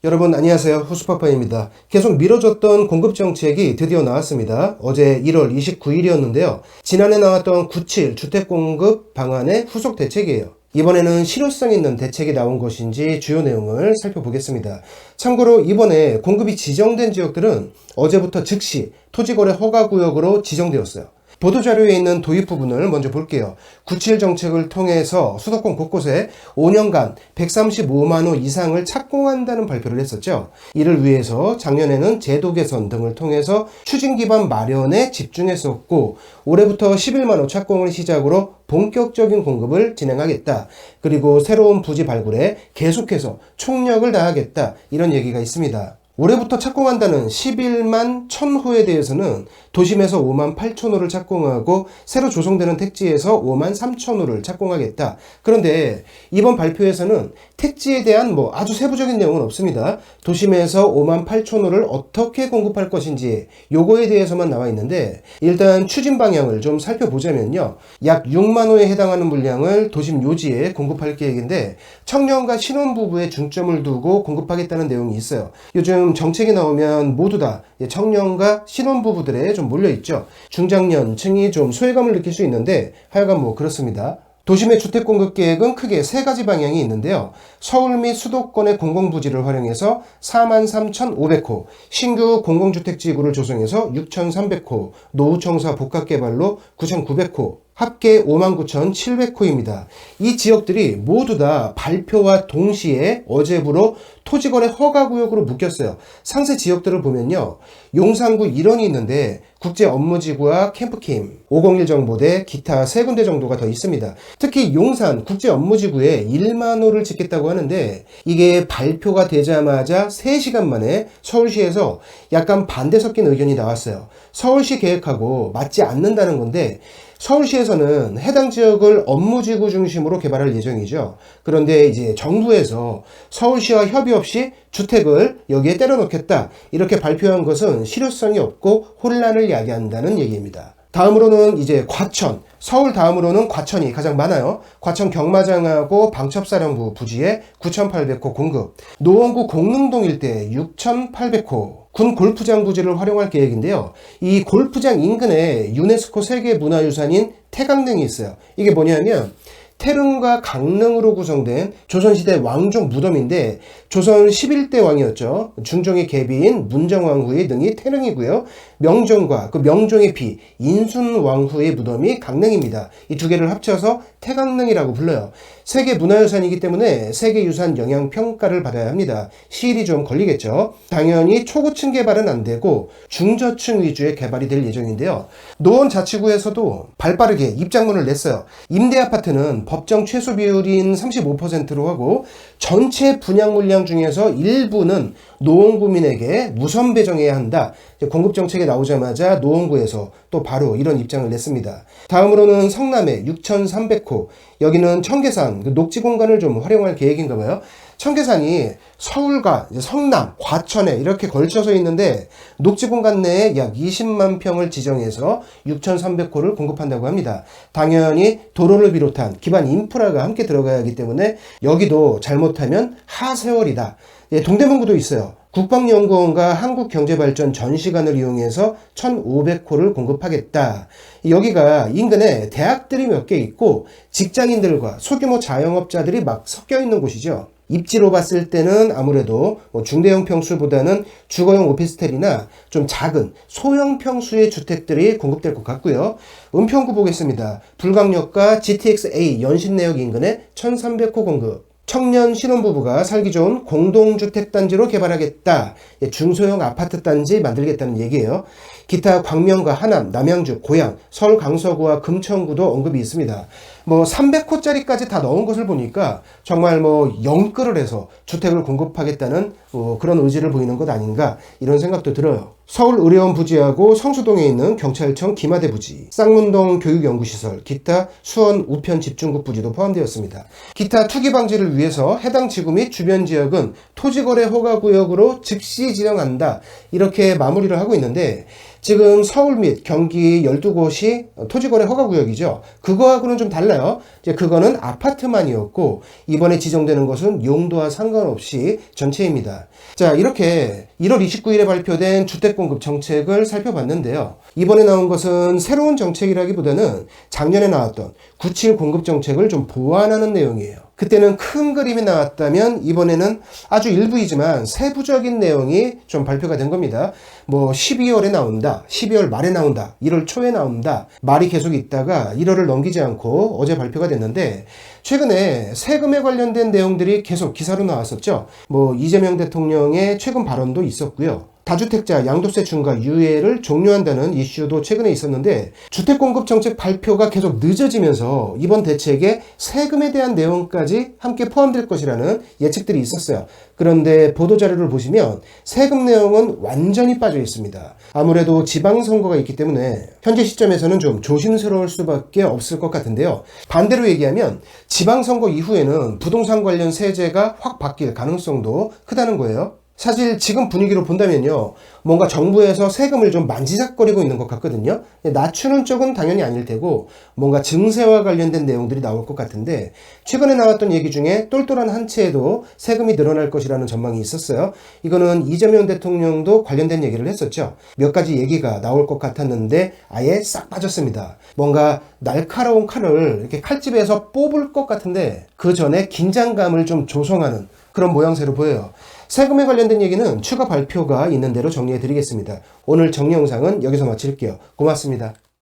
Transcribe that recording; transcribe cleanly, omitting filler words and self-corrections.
여러분 안녕하세요. 후스파파입니다. 계속 미뤄졌던 공급정책이 드디어 나왔습니다. 어제 1월 29일이었는데요. 지난해 나왔던 9.7 주택공급 방안의 후속 대책이에요. 이번에는 실효성 있는 대책이 나온 것인지 주요 내용을 살펴보겠습니다. 참고로 이번에 공급이 지정된 지역들은 어제부터 즉시 토지거래 허가구역으로 지정되었어요. 보도자료에 있는 도입 부분을 먼저 볼게요. 9.7 정책을 통해서 수도권 곳곳에 5년간 135만호 이상을 착공한다는 발표를 했었죠. 이를 위해서 작년에는 제도 개선 등을 통해서 추진 기반 마련에 집중했었고, 올해부터 11만호 착공을 시작으로 본격적인 공급을 진행하겠다. 그리고 새로운 부지 발굴에 계속해서 총력을 다하겠다. 이런 얘기가 있습니다. 올해부터 착공한다는 11만 1000호에 대해서는 도심에서 5만 8천호를 착공하고 새로 조성되는 택지에서 5만 3천호를 착공하겠다. 그런데 이번 발표에서는 택지에 대한 아주 세부적인 내용은 없습니다. 도심에서 5만 8천호를 어떻게 공급할 것인지 요거에 대해서만 나와 있는데, 일단 추진 방향을 좀 살펴보자면요. 약 6만 호에 해당하는 물량을 도심 요지에 공급할 계획인데, 청년과 신혼부부에 중점을 두고 공급하겠다는 내용이 있어요. 요즘 정책이 나오면 모두 다 청년과 신혼부부들에 좀 몰려있죠. 중장년층이 좀 소외감을 느낄 수 있는데 하여간 그렇습니다. 도심의 주택공급 계획은 크게 세 가지 방향이 있는데요. 서울 및 수도권의 공공부지를 활용해서 43,500호, 신규 공공주택지구를 조성해서 6,300호, 노후청사 복합개발로 9,900호, 합계 59,700호입니다. 이 지역들이 모두 다 발표와 동시에 어제부로 토지거래 허가구역으로 묶였어요. 상세 지역들을 보면요. 용산구 일원이 있는데 국제업무지구와 캠프킴, 501 정보대, 기타 세 군데 정도가 더 있습니다. 특히 용산 국제업무지구에 1만호를 짓겠다고 하는데, 이게 발표가 되자마자 3시간 만에 서울시에서 약간 반대 섞인 의견이 나왔어요. 서울시 계획하고 맞지 않는다는 건데, 서울시에서는 해당 지역을 업무지구 중심으로 개발할 예정이죠. 그런데 이제 정부에서 서울시와 협의 없이 주택을 여기에 때려 넣겠다, 이렇게 발표한 것은 실효성이 없고 혼란을 야기한다는 얘기입니다. 다음으로는 이제 과천, 서울 다음으로는 과천이 가장 많아요. 과천 경마장하고 방첩사령부 부지에 9,800호 공급, 노원구 공릉동 일대 6,800호, 군 골프장 부지를 활용할 계획인데요. 이 골프장 인근에 유네스코 세계문화유산인 태강릉이 있어요. 이게 뭐냐면 태릉과 강릉으로 구성된 조선시대 왕족 무덤인데, 조선 11대 왕이었죠. 중종의 계비인 문정왕후의 능이 태릉이고요. 명종과 그 명종의 비 인순왕후의 무덤이 강릉입니다. 이 두 개를 합쳐서 태강릉이라고 불러요. 세계문화유산이기 때문에 세계유산 영향평가를 받아야 합니다. 시일이 좀 걸리겠죠. 당연히 초고층 개발은 안 되고 중저층 위주의 개발이 될 예정인데요. 노원자치구에서도 발빠르게 입장문을 냈어요. 임대아파트는 법정 최소 비율인 35%로 하고, 전체 분양 물량 중에서 일부는 노원구민에게 무선 배정해야 한다. 공급정책이 나오자마자 노원구에서 또 바로 이런 입장을 냈습니다. 다음으로는 성남의 6,300호, 여기는 청계산 녹지 공간을 좀 활용할 계획인가 봐요. 청계산이 서울과 성남, 과천에 이렇게 걸쳐서 있는데, 녹지 공간 내에 약 20만 평을 지정해서 6,300호를 공급한다고 합니다. 당연히 도로를 비롯한 기반 인프라가 함께 들어가야 하기 때문에 여기도 잘못하면 하세월이다. 동대문구도 있어요. 국방연구원과 한국경제발전 전시관을 이용해서 1,500호를 공급하겠다. 여기가 인근에 대학들이 몇 개 있고 직장인들과 소규모 자영업자들이 막 섞여 있는 곳이죠. 입지로 봤을 때는 아무래도 중대형 평수보다는 주거용 오피스텔이나 좀 작은 소형 평수의 주택들이 공급될 것 같고요. 은평구 보겠습니다. 불광역과 GTX-A 연신내역 인근에 1,300호 공급. 청년 신혼부부가 살기 좋은 공동주택단지로 개발하겠다. 중소형 아파트 단지 만들겠다는 얘기예요. 기타 광명과 하남, 남양주, 고양, 서울 강서구와 금천구도 언급이 있습니다. 300호짜리까지 다 넣은 것을 보니까 정말 영끌을 해서 주택을 공급하겠다는 그런 의지를 보이는 것 아닌가, 이런 생각도 들어요. 서울 의료원 부지하고 성수동에 있는 경찰청 기마대 부지, 쌍문동 교육연구시설, 기타 수원 우편 집중국 부지도 포함되었습니다. 기타 투기 방지를 위해서 해당 지구 및 주변 지역은 토지거래 허가구역으로 즉시 지정한다, 이렇게 마무리를 하고 있는데, 지금 서울 및 경기 12곳이 토지거래 허가구역이죠. 그거하고는 좀 달라요. 이제 그거는 아파트만이었고 이번에 지정되는 것은 용도와 상관없이 전체입니다. 자, 이렇게 1월 29일에 발표된 주택공급 정책을 살펴봤는데요. 이번에 나온 것은 새로운 정책이라기보다는 작년에 나왔던 97 공급 정책을 좀 보완하는 내용이에요. 그때는 큰 그림이 나왔다면 이번에는 아주 일부이지만 세부적인 내용이 좀 발표가 된 겁니다. 뭐 12월에 나온다, 12월 말에 나온다, 1월 초에 나온다, 말이 계속 있다가 1월을 넘기지 않고 어제 발표가 됐는데 최근에 세금에 관련된 내용들이 계속 기사로 나왔었죠. 뭐 이재명 대통령의 최근 발언도 있었고요. 다주택자 양도세 중과 유예를 종료한다는 이슈도 최근에 있었는데 주택공급 정책 발표가 계속 늦어지면서 이번 대책에 세금에 대한 내용까지 함께 포함될 것이라는 예측들이 있었어요. 그런데 보도자료를 보시면 세금 내용은 완전히 빠져 있습니다. 아무래도 지방선거가 있기 때문에 현재 시점에서는 좀 조심스러울 수밖에 없을 것 같은데요. 반대로 얘기하면 지방선거 이후에는 부동산 관련 세제가 확 바뀔 가능성도 크다는 거예요. 사실 지금 분위기로 본다면요, 뭔가 정부에서 세금을 좀 만지작거리고 있는 것 같거든요. 낮추는 쪽은 당연히 아닐 테고 뭔가 증세와 관련된 내용들이 나올 것 같은데 최근에 나왔던 얘기 중에 똘똘한 한 채에도 세금이 늘어날 것이라는 전망이 있었어요. 이거는 이재명 대통령도 관련된 얘기를 했었죠. 몇 가지 얘기가 나올 것 같았는데 아예 싹 빠졌습니다. 뭔가 날카로운 칼을 이렇게 칼집에서 뽑을 것 같은데 그 전에 긴장감을 좀 조성하는 그런 모양새로 보여요. 세금에 관련된 얘기는 추가 발표가 있는 대로 정리해 드리겠습니다. 오늘 정리 영상은 여기서 마칠게요. 고맙습니다.